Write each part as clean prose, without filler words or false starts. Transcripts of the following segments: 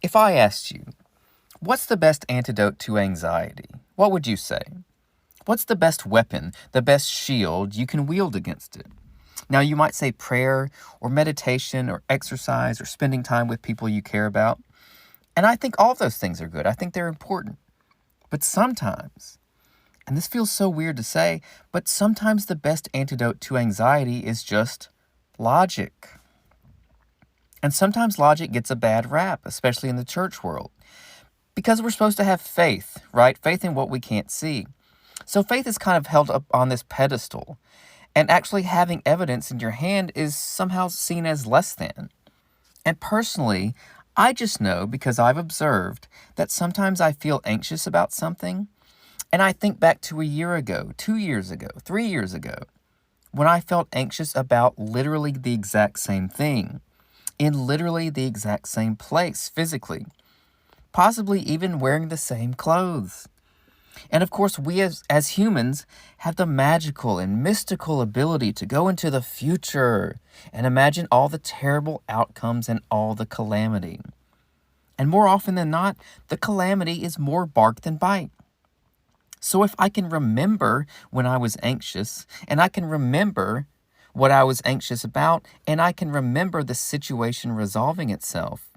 If I asked you, what's the best antidote to anxiety? What would you say? What's the best weapon, the best shield you can wield against it? Now, you might say prayer or meditation or exercise or spending time with people you care about. And I think all of those things are good. I think they're important. But sometimes, and this feels so weird to say, but sometimes the best antidote to anxiety is just logic. And sometimes logic gets a bad rap, especially in the church world, because we're supposed to have faith, right? Faith in what we can't see. So faith is kind of held up on this pedestal, and actually having evidence in your hand is somehow seen as less than. And personally, I just know because I've observed that sometimes I feel anxious about something, and I think back to a year ago, 2 years ago, 3 years ago, when I felt anxious about literally the exact same thing, in literally the exact same place physically, possibly even wearing the same clothes. And of course, we as humans have the magical and mystical ability to go into the future and imagine all the terrible outcomes and all the calamity. And more often than not, the calamity is more bark than bite. So if I can remember when I was anxious, and I can remember what I was anxious about, and I can remember the situation resolving itself,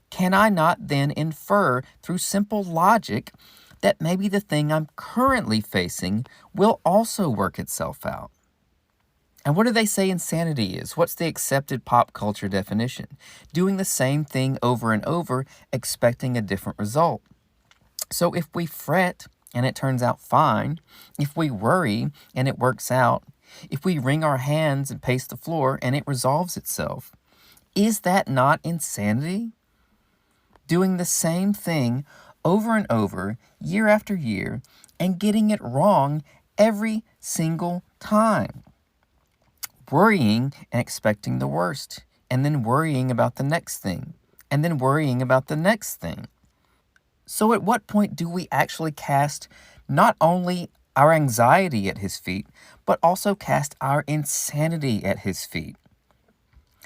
can I not then infer through simple logic that maybe the thing I'm currently facing will also work itself out? And what do they say insanity is? What's the accepted pop culture definition? Doing the same thing over and over, expecting a different result. So if we fret and it turns out fine, if we worry and it works out, if we wring our hands and pace the floor and it resolves itself, is that not insanity? Doing the same thing over and over, year after year, and getting it wrong every single time. Worrying and expecting the worst, and then worrying about the next thing, and then worrying about the next thing. So at what point do we actually cast not only our anxiety at his feet, but also cast our insanity at his feet?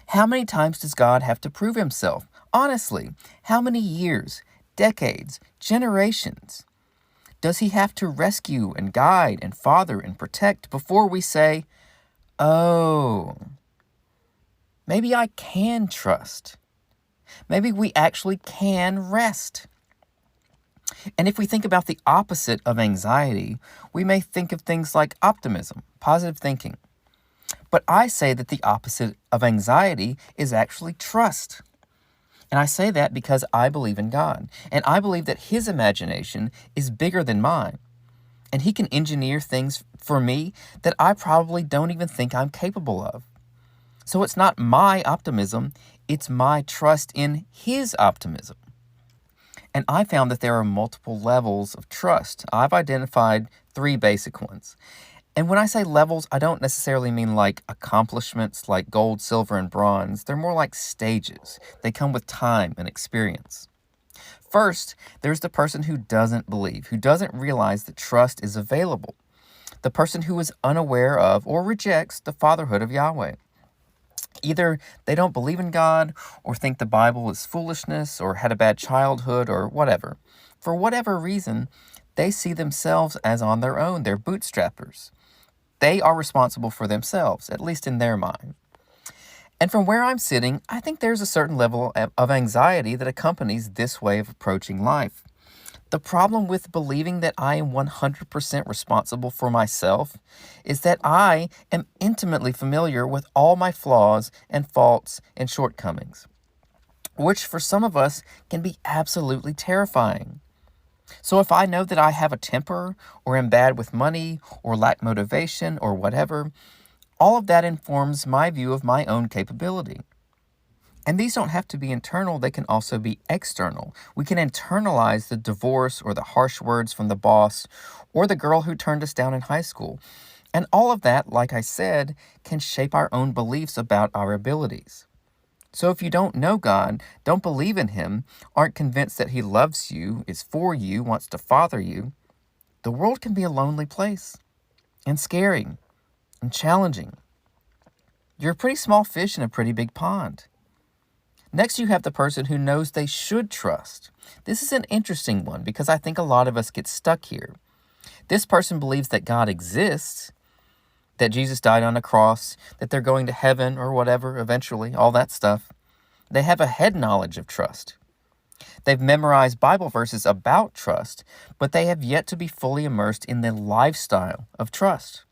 How many times does God have to prove himself? Honestly, how many years, decades, generations does he have to rescue and guide and father and protect before we say, oh, maybe I can trust. Maybe we actually can rest. And if we think about the opposite of anxiety, we may think of things like optimism, positive thinking. But I say that the opposite of anxiety is actually trust. And I say that because I believe in God, and I believe that his imagination is bigger than mine. And he can engineer things for me that I probably don't even think I'm capable of. So it's not my optimism, it's my trust in his optimism. And I found that there are multiple levels of trust. I've identified 3 basic ones. And when I say levels, I don't necessarily mean like accomplishments like gold, silver, and bronze. They're more like stages. They come with time and experience. First, there's the person who doesn't believe, who doesn't realize that trust is available. The person who is unaware of or rejects the fatherhood of Yahweh. Either they don't believe in God, or think the Bible is foolishness, or had a bad childhood, or whatever. For whatever reason, they see themselves as on their own. They're bootstrappers. They are responsible for themselves, at least in their mind. And from where I'm sitting, I think there's a certain level of anxiety that accompanies this way of approaching life. The problem with believing that I am 100% responsible for myself is that I am intimately familiar with all my flaws and faults and shortcomings, which for some of us can be absolutely terrifying. So if I know that I have a temper, or am bad with money, or lack motivation, or whatever, all of that informs my view of my own capability. And these don't have to be internal, they can also be external. We can internalize the divorce or the harsh words from the boss or the girl who turned us down in high school. And all of that, like I said, can shape our own beliefs about our abilities. So if you don't know God, don't believe in him, aren't convinced that he loves you, is for you, wants to father you, the world can be a lonely place and scary and challenging. You're a pretty small fish in a pretty big pond. Next, you have the person who knows they should trust. This is an interesting one because I think a lot of us get stuck here. This person believes that God exists, that Jesus died on a cross, that they're going to heaven or whatever eventually, all that stuff. They have a head knowledge of trust. They've memorized Bible verses about trust, but they have yet to be fully immersed in the lifestyle of trust.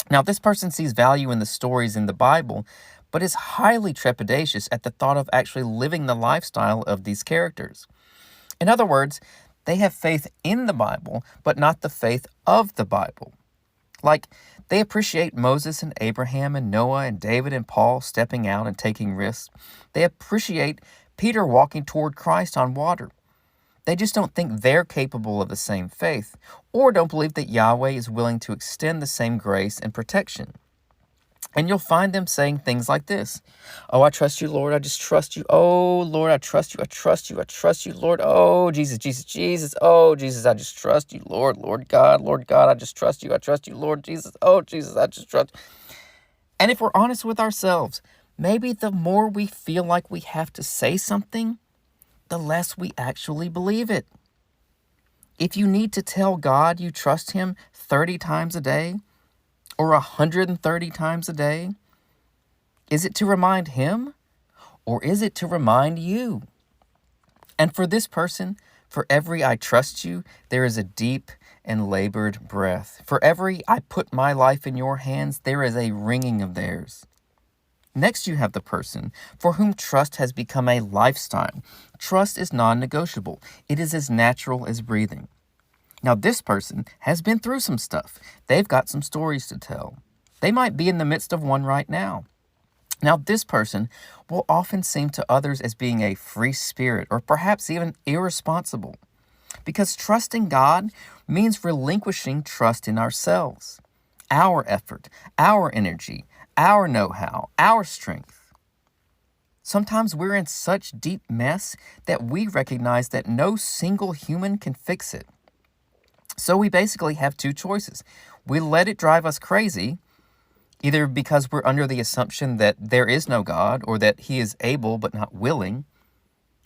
Now, this person sees value in the stories in the Bible, but is highly trepidatious at the thought of actually living the lifestyle of these characters. In other words, they have faith in the Bible, but not the faith of the Bible. Like, they appreciate Moses and Abraham and Noah and David and Paul stepping out and taking risks. They appreciate Peter walking toward Christ on water. They just don't think they're capable of the same faith, or don't believe that Yahweh is willing to extend the same grace and protection. And you'll find them saying things like this. Oh, I trust you, Lord. I just trust you. Oh, Lord, I trust you. I trust you. I trust you, Lord. Oh, Jesus, Jesus, Jesus. Oh, Jesus, I just trust you, Lord, Lord, God, I just trust you. I trust you, Lord Jesus. Oh, Jesus, I just trust. And if we're honest with ourselves, maybe the more we feel like we have to say something, the less we actually believe it. If you need to tell God you trust him 30 times a day, or 130 times a day? Is it to remind him, or is it to remind you? And for this person, for every I trust you, there is a deep and labored breath. For every I put my life in your hands, there is a wringing of theirs. Next, you have the person for whom trust has become a lifestyle. Trust is non-negotiable. It is as natural as breathing. Now, this person has been through some stuff. They've got some stories to tell. They might be in the midst of one right now. Now, this person will often seem to others as being a free spirit or perhaps even irresponsible, because trusting God means relinquishing trust in ourselves, our effort, our energy, our know-how, our strength. Sometimes we're in such deep mess that we recognize that no single human can fix it. So we basically have two choices. We let it drive us crazy, either because we're under the assumption that there is no God or that he is able but not willing,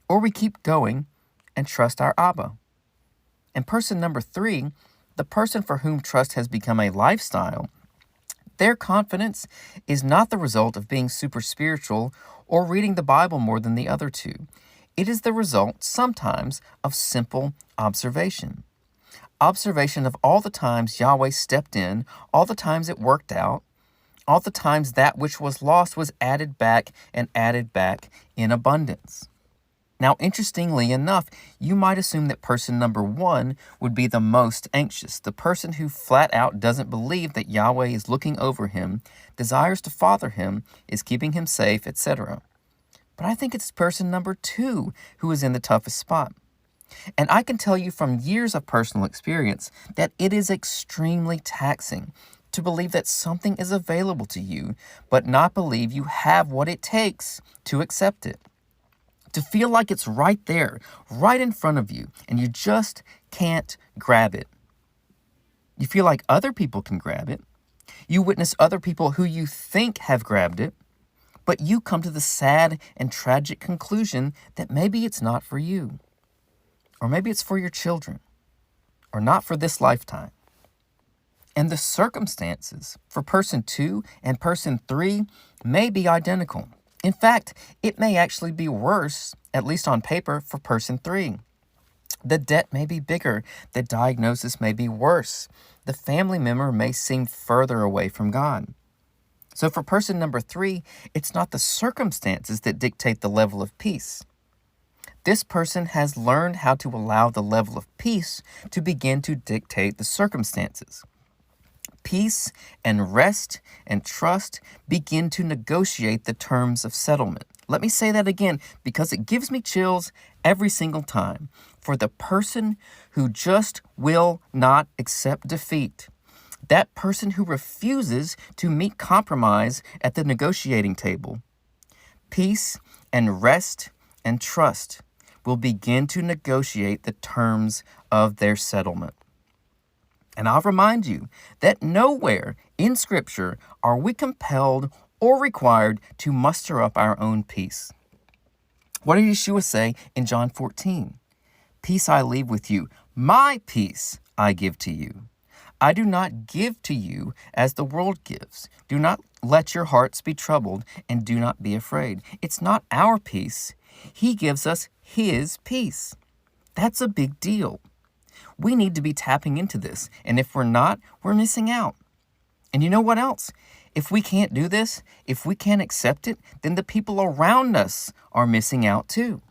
or we keep going and trust our Abba. And person number 3, the person for whom trust has become a lifestyle, their confidence is not the result of being super spiritual or reading the Bible more than the other two. It is the result, sometimes, of simple observation. Observation of all the times Yahweh stepped in, all the times it worked out, all the times that which was lost was added back and added back in abundance. Now, interestingly enough, you might assume that person number 1 would be the most anxious, the person who flat out doesn't believe that Yahweh is looking over him, desires to father him, is keeping him safe, etc. But I think it's person number 2 who is in the toughest spot. And I can tell you from years of personal experience that it is extremely taxing to believe that something is available to you, but not believe you have what it takes to accept it. To feel like it's right there, right in front of you, and you just can't grab it. You feel like other people can grab it. You witness other people who you think have grabbed it, but you come to the sad and tragic conclusion that maybe it's not for you. Or maybe it's for your children, or not for this lifetime. And the circumstances for person 2 and person 3 may be identical. In fact, it may actually be worse, at least on paper, for person 3. The debt may be bigger. The diagnosis may be worse. The family member may seem further away from God. So for person number 3, it's not the circumstances that dictate the level of peace. This person has learned how to allow the level of peace to begin to dictate the circumstances. Peace and rest and trust begin to negotiate the terms of settlement. Let me say that again because it gives me chills every single time. For the person who just will not accept defeat, that person who refuses to meet compromise at the negotiating table, peace and rest and trust will begin to negotiate the terms of their settlement. And I'll remind you that nowhere in Scripture are we compelled or required to muster up our own peace. What did Yeshua say in John 14? Peace I leave with you. My peace I give to you. I do not give to you as the world gives. Do not let your hearts be troubled, and do not be afraid. It's not our peace. He gives us his peace. That's a big deal. We need to be tapping into this, and if we're not, we're missing out. And you know what else? If we can't do this, if we can't accept it, then the people around us are missing out too.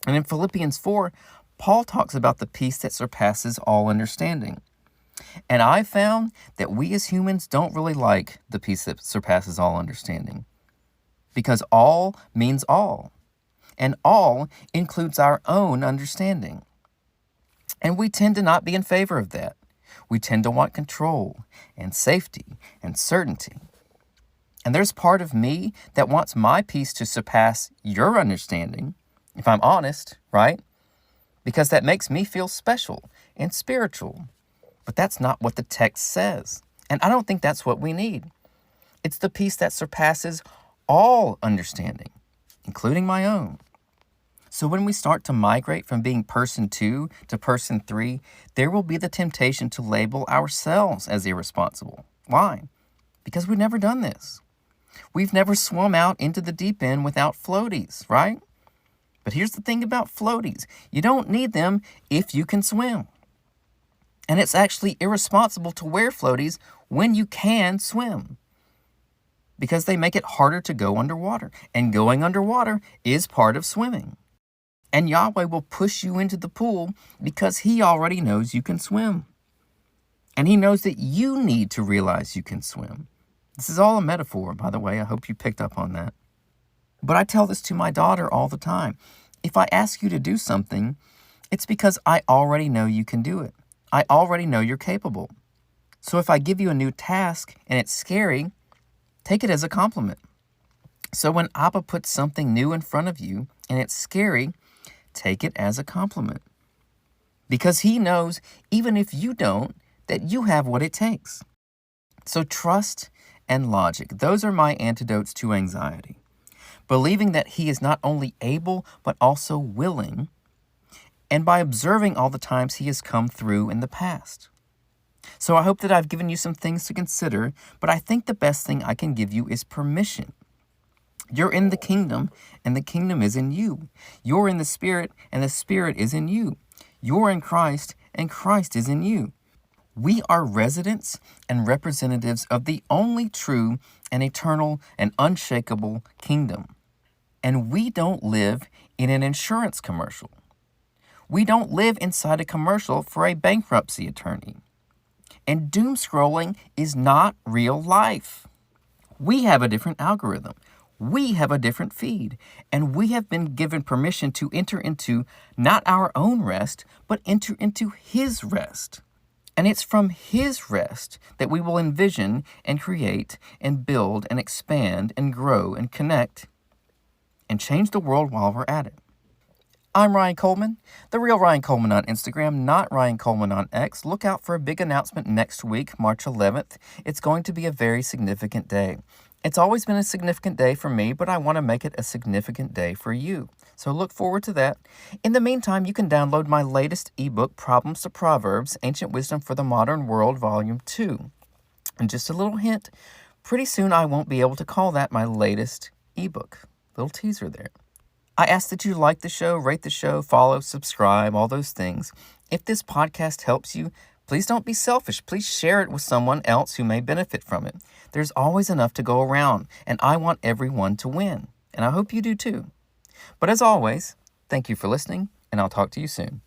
And in Philippians 4, Paul talks about the peace that surpasses all understanding. And I found that we as humans don't really like the peace that surpasses all understanding, because all means all, and all includes our own understanding. And we tend to not be in favor of that. We tend to want control and safety and certainty. And there's part of me that wants my peace to surpass your understanding, if I'm honest, right? Because that makes me feel special and spiritual. But that's not what the text says. And I don't think that's what we need. It's the peace that surpasses all understanding, including my own. So when we start to migrate from being person 2 to person 3, there will be the temptation to label ourselves as irresponsible. Why? Because we've never done this. We've never swum out into the deep end without floaties, right? But here's the thing about floaties. You don't need them if you can swim. And it's actually irresponsible to wear floaties when you can swim, because they make it harder to go underwater. And going underwater is part of swimming. And Yahweh will push you into the pool because he already knows you can swim. And he knows that you need to realize you can swim. This is all a metaphor, by the way. I hope you picked up on that. But I tell this to my daughter all the time. If I ask you to do something, it's because I already know you can do it. I already know you're capable. So if I give you a new task and it's scary, take it as a compliment. So when Abba puts something new in front of you and it's scary, take it as a compliment. Because he knows, even if you don't, that you have what it takes. So trust and logic, those are my antidotes to anxiety. Believing that he is not only able, but also willing, and by observing all the times he has come through in the past. So I hope that I've given you some things to consider, but I think the best thing I can give you is permission. You're in the kingdom, and the kingdom is in you. You're in the Spirit, and the Spirit is in you. You're in Christ, and Christ is in you. We are residents and representatives of the only true and eternal and unshakable kingdom. And we don't live in an insurance commercial. We don't live inside a commercial for a bankruptcy attorney. And doom scrolling is not real life. We have a different algorithm. We have a different feed. And we have been given permission to enter into not our own rest, but enter into his rest. And it's from his rest that we will envision and create and build and expand and grow and connect and change the world while we're at it. I'm Ryan Coleman, the real Ryan Coleman on Instagram, not Ryan Coleman on X. Look out for a big announcement next week, March 11th. It's going to be a very significant day. It's always been a significant day for me, but I want to make it a significant day for you. So look forward to that. In the meantime, you can download my latest ebook, Problems to Proverbs, Ancient Wisdom for the Modern World, Volume 2. And just a little hint, pretty soon I won't be able to call that my latest ebook. Little teaser there. I ask that you like the show, rate the show, follow, subscribe, all those things. If this podcast helps you, please don't be selfish. Please share it with someone else who may benefit from it. There's always enough to go around, and I want everyone to win. And I hope you do too. But as always, thank you for listening, and I'll talk to you soon.